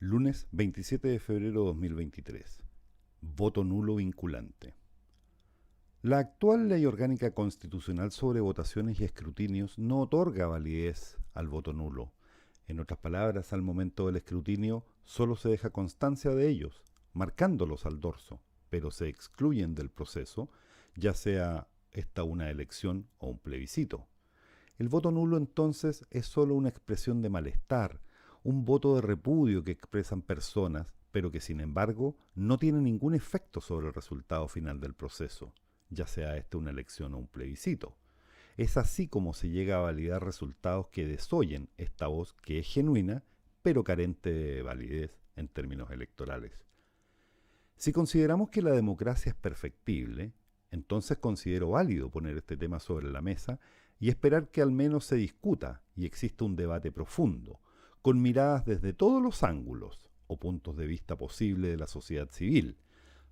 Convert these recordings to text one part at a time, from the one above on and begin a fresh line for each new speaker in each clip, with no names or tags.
Lunes 27 de febrero de 2023. Voto nulo vinculante. La actual Ley Orgánica Constitucional sobre votaciones y escrutinios no otorga validez al voto nulo. En otras palabras, al momento del escrutinio solo se deja constancia de ellos, marcándolos al dorso, pero se excluyen del proceso, ya sea esta una elección o un plebiscito. El voto nulo entonces es solo una expresión de malestar, un voto de repudio que expresan personas, pero que sin embargo no tiene ningún efecto sobre el resultado final del proceso, ya sea esta una elección o un plebiscito. Es así como se llega a validar resultados que desoyen esta voz que es genuina, pero carente de validez en términos electorales. Si consideramos que la democracia es perfectible, entonces considero válido poner este tema sobre la mesa y esperar que al menos se discuta y exista un debate profundo, con miradas desde todos los ángulos o puntos de vista posibles de la sociedad civil,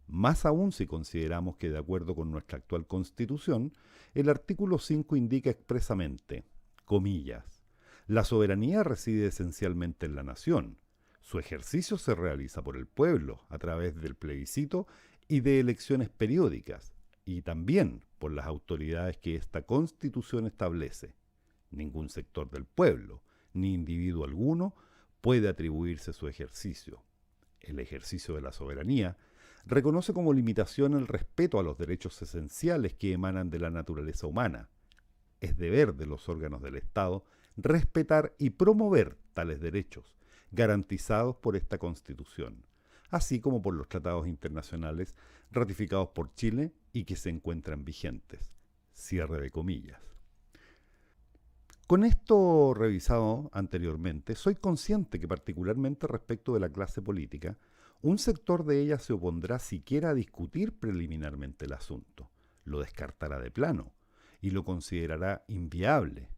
más aún si consideramos que de acuerdo con nuestra actual Constitución, el artículo 5 indica expresamente, comillas, la soberanía reside esencialmente en la nación. Su ejercicio se realiza por el pueblo a través del plebiscito y de elecciones periódicas, y también por las autoridades que esta Constitución establece. Ningún sector del pueblo, ni individuo alguno, puede atribuirse su ejercicio. El ejercicio de la soberanía reconoce como limitación el respeto a los derechos esenciales que emanan de la naturaleza humana. Es deber de los órganos del Estado respetar y promover tales derechos, garantizados por esta Constitución, así como por los tratados internacionales ratificados por Chile y que se encuentran vigentes. Cierre de comillas. Con esto revisado anteriormente, soy consciente que particularmente respecto de la clase política, un sector de ella se opondrá siquiera a discutir preliminarmente el asunto, lo descartará de plano y lo considerará inviable.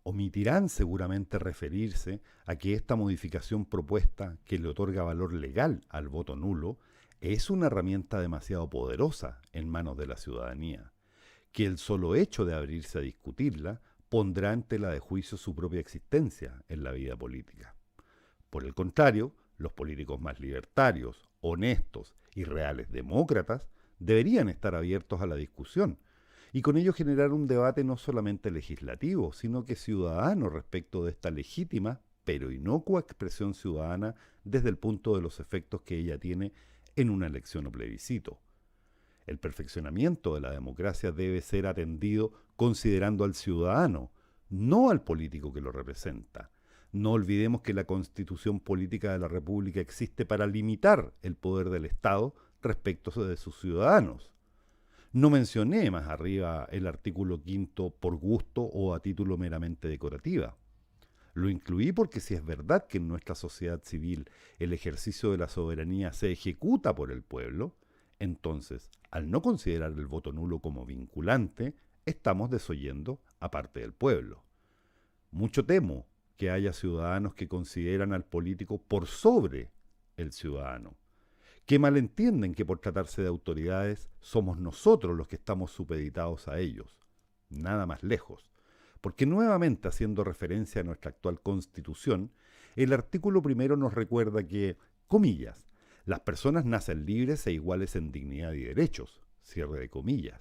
Omitirán seguramente referirse a que esta modificación propuesta que le otorga valor legal al voto nulo es una herramienta demasiado poderosa en manos de la ciudadanía, que el solo hecho de abrirse a discutirla pondrá en tela de juicio su propia existencia en la vida política. Por el contrario, los políticos más libertarios, honestos y reales demócratas deberían estar abiertos a la discusión y con ello generar un debate no solamente legislativo, sino que ciudadano respecto de esta legítima pero inocua expresión ciudadana desde el punto de los efectos que ella tiene en una elección o plebiscito. El perfeccionamiento de la democracia debe ser atendido considerando al ciudadano, no al político que lo representa. No olvidemos que la Constitución Política de la República existe para limitar el poder del Estado respecto de sus ciudadanos. No mencioné más arriba el artículo 5 por gusto o a título meramente decorativa. Lo incluí porque si es verdad que en nuestra sociedad civil el ejercicio de la soberanía se ejecuta por el pueblo, entonces, al no considerar el voto nulo como vinculante, estamos desoyendo a parte del pueblo. Mucho temo que haya ciudadanos que consideran al político por sobre el ciudadano, que malentienden que por tratarse de autoridades somos nosotros los que estamos supeditados a ellos. Nada más lejos. Porque nuevamente haciendo referencia a nuestra actual Constitución, el artículo primero nos recuerda que, comillas, las personas nacen libres e iguales en dignidad y derechos, cierre de comillas.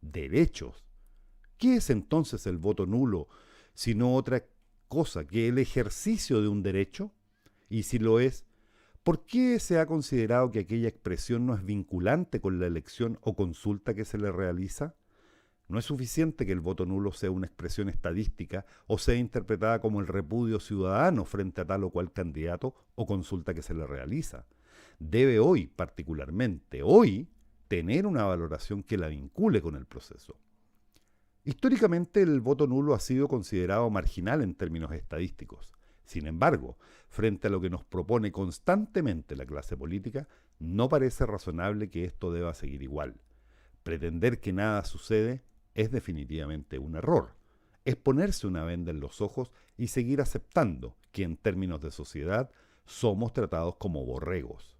Derechos. ¿Qué es entonces el voto nulo, sino otra cosa que el ejercicio de un derecho? Y si lo es, ¿por qué se ha considerado que aquella expresión no es vinculante con la elección o consulta que se le realiza? No es suficiente que el voto nulo sea una expresión estadística o sea interpretada como el repudio ciudadano frente a tal o cual candidato o consulta que se le realiza. Debe hoy, particularmente hoy, tener una valoración que la vincule con el proceso. Históricamente el voto nulo ha sido considerado marginal en términos estadísticos. Sin embargo, frente a lo que nos propone constantemente la clase política, no parece razonable que esto deba seguir igual. Pretender que nada sucede es definitivamente un error. Es ponerse una venda en los ojos y seguir aceptando que en términos de sociedad somos tratados como borregos.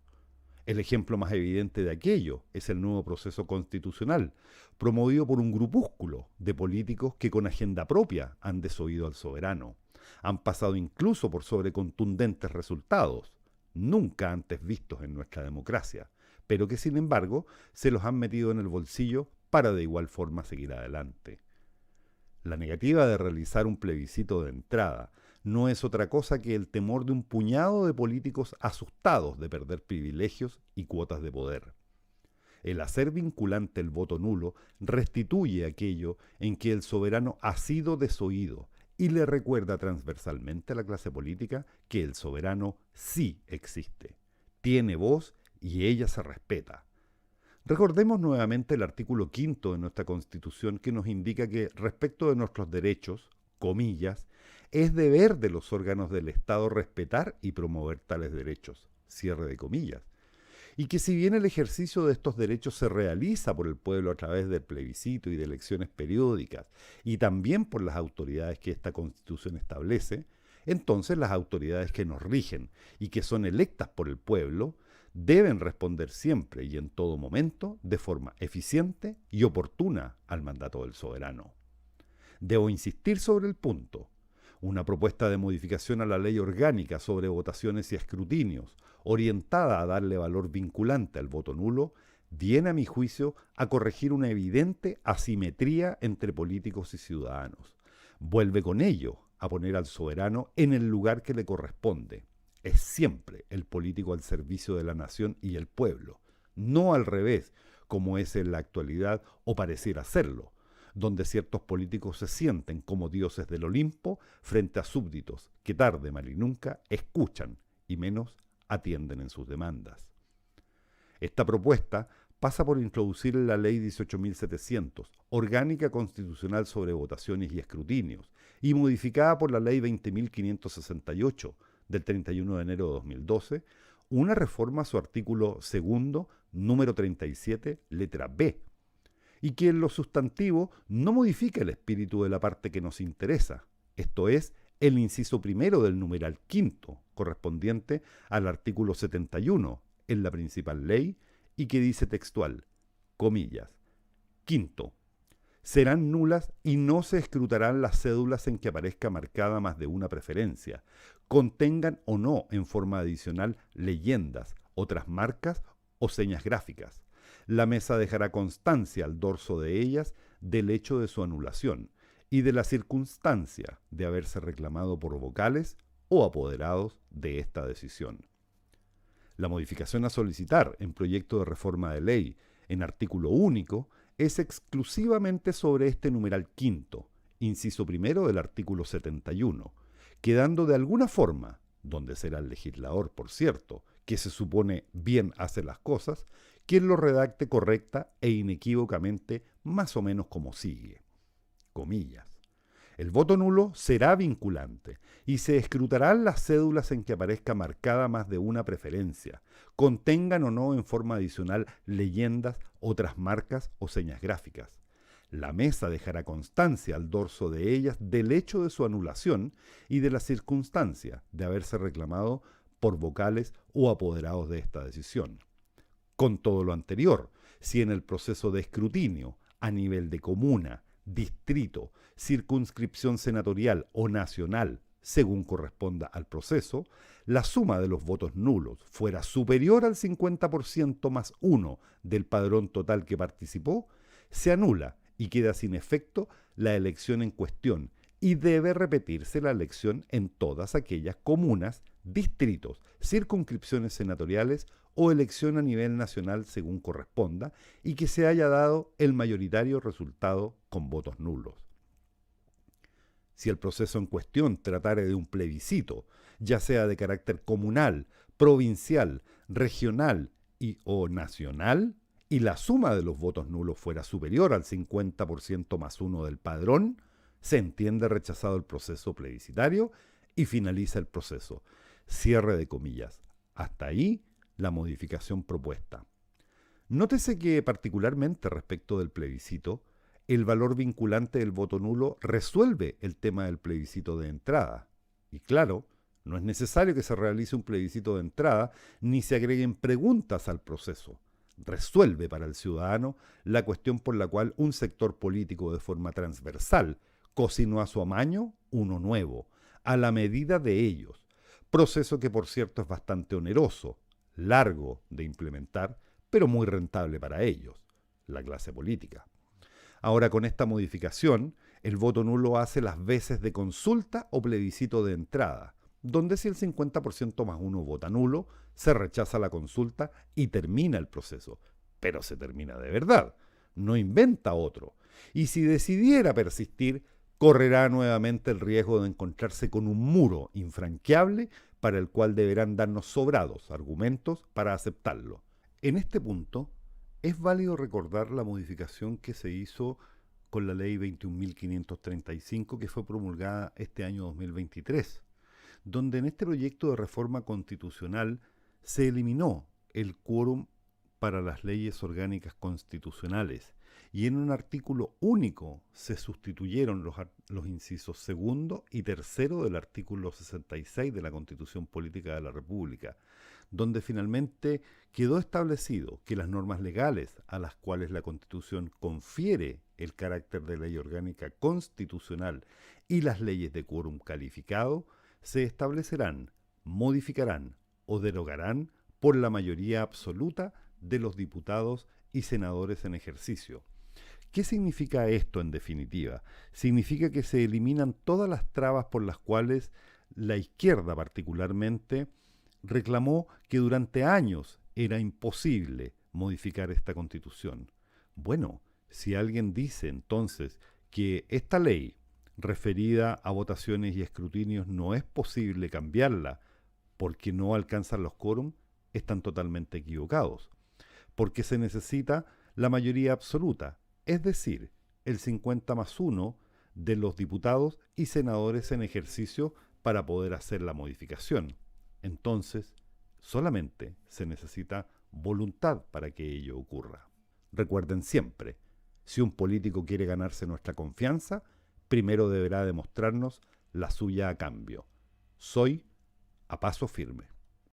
El ejemplo más evidente de aquello es el nuevo proceso constitucional, promovido por un grupúsculo de políticos que con agenda propia han desoído al soberano. Han pasado incluso por sobrecontundentes resultados, nunca antes vistos en nuestra democracia, pero que sin embargo se los han metido en el bolsillo para de igual forma seguir adelante. La negativa de realizar un plebiscito de entrada no es otra cosa que el temor de un puñado de políticos asustados de perder privilegios y cuotas de poder. El hacer vinculante el voto nulo restituye aquello en que el soberano ha sido desoído y le recuerda transversalmente a la clase política que el soberano sí existe, tiene voz y ella se respeta. Recordemos nuevamente el artículo 5 de nuestra Constitución que nos indica que respecto de nuestros derechos, comillas, es deber de los órganos del Estado respetar y promover tales derechos, cierre de comillas, y que si bien el ejercicio de estos derechos se realiza por el pueblo a través del plebiscito y de elecciones periódicas, y también por las autoridades que esta Constitución establece, entonces las autoridades que nos rigen y que son electas por el pueblo deben responder siempre y en todo momento de forma eficiente y oportuna al mandato del soberano. Debo insistir sobre el punto. Una propuesta de modificación a la ley orgánica sobre votaciones y escrutinios, orientada a darle valor vinculante al voto nulo, viene a mi juicio a corregir una evidente asimetría entre políticos y ciudadanos. Vuelve con ello a poner al soberano en el lugar que le corresponde. Es siempre el político al servicio de la nación y el pueblo, no al revés, como es en la actualidad o pareciera serlo, donde ciertos políticos se sienten como dioses del Olimpo frente a súbditos que tarde, mal y nunca, escuchan y menos atienden en sus demandas. Esta propuesta pasa por introducir en la Ley 18.700, orgánica constitucional sobre votaciones y escrutinios, y modificada por la Ley 20.568, del 31 de enero de 2012, una reforma a su artículo segundo, número 37, letra B, y que en lo sustantivo no modifica el espíritu de la parte que nos interesa, esto es, el inciso primero del numeral quinto, correspondiente al artículo 71 en la principal ley, y que dice textual, comillas, quinto, serán nulas y no se escrutarán las cédulas en que aparezca marcada más de una preferencia, contengan o no en forma adicional leyendas, otras marcas o señas gráficas. La mesa dejará constancia al dorso de ellas del hecho de su anulación y de la circunstancia de haberse reclamado por vocales o apoderados de esta decisión. La modificación a solicitar en proyecto de reforma de ley en artículo único es exclusivamente sobre este numeral quinto, inciso primero del artículo 71, quedando de alguna forma, donde será el legislador, por cierto, que se supone bien hace las cosas, quien lo redacte correcta e inequívocamente más o menos como sigue. Comillas. El voto nulo será vinculante y se escrutarán las cédulas en que aparezca marcada más de una preferencia, contengan o no en forma adicional leyendas, otras marcas o señas gráficas. La mesa dejará constancia al dorso de ellas del hecho de su anulación y de la circunstancia de haberse reclamado por vocales o apoderados de esta decisión. Con todo lo anterior, si en el proceso de escrutinio, a nivel de comuna, distrito, circunscripción senatorial o nacional, según corresponda al proceso, la suma de los votos nulos fuera superior al 50% más 1 del padrón total que participó, se anula y queda sin efecto la elección en cuestión y debe repetirse la elección en todas aquellas comunas, distritos, circunscripciones senatoriales o elección a nivel nacional según corresponda y que se haya dado el mayoritario resultado con votos nulos. Si el proceso en cuestión tratare de un plebiscito, ya sea de carácter comunal, provincial, regional y o nacional, y la suma de los votos nulos fuera superior al 50% más 1 del padrón, se entiende rechazado el proceso plebiscitario y finaliza el proceso. Cierre de comillas. Hasta ahí la modificación propuesta. Nótese que particularmente respecto del plebiscito, el valor vinculante del voto nulo resuelve el tema del plebiscito de entrada. Y claro, no es necesario que se realice un plebiscito de entrada ni se agreguen preguntas al proceso. Resuelve para el ciudadano la cuestión por la cual un sector político de forma transversal cocinó a su amaño uno nuevo, a la medida de ellos, proceso que por cierto es bastante oneroso, largo de implementar, pero muy rentable para ellos, la clase política. Ahora, con esta modificación, el voto nulo hace las veces de consulta o plebiscito de entrada, donde si el 50% más uno vota nulo, se rechaza la consulta y termina el proceso. Pero se termina de verdad, no inventa otro. Y si decidiera persistir, correrá nuevamente el riesgo de encontrarse con un muro infranqueable para el cual deberán darnos sobrados argumentos para aceptarlo. En este punto, es válido recordar la modificación que se hizo con la ley 21.535 que fue promulgada este año 2023, donde en este proyecto de reforma constitucional se eliminó el quórum para las leyes orgánicas constitucionales y en un artículo único se sustituyeron los incisos segundo y tercero del artículo 66 de la Constitución Política de la República, donde finalmente quedó establecido que las normas legales a las cuales la Constitución confiere el carácter de ley orgánica constitucional y las leyes de quórum calificado se establecerán, modificarán o derogarán por la mayoría absoluta de los diputados y senadores en ejercicio. ¿Qué significa esto en definitiva? Significa que se eliminan todas las trabas por las cuales la izquierda particularmente reclamó que durante años era imposible modificar esta Constitución. Bueno, si alguien dice entonces que esta ley referida a votaciones y escrutinios no es posible cambiarla porque no alcanzan los quórum, están totalmente equivocados, porque se necesita la mayoría absoluta, es decir, el 50 más 1 de los diputados y senadores en ejercicio para poder hacer la modificación. Entonces, solamente se necesita voluntad para que ello ocurra. Recuerden siempre, si un político quiere ganarse nuestra confianza, primero deberá demostrarnos la suya a cambio. Soy a paso firme.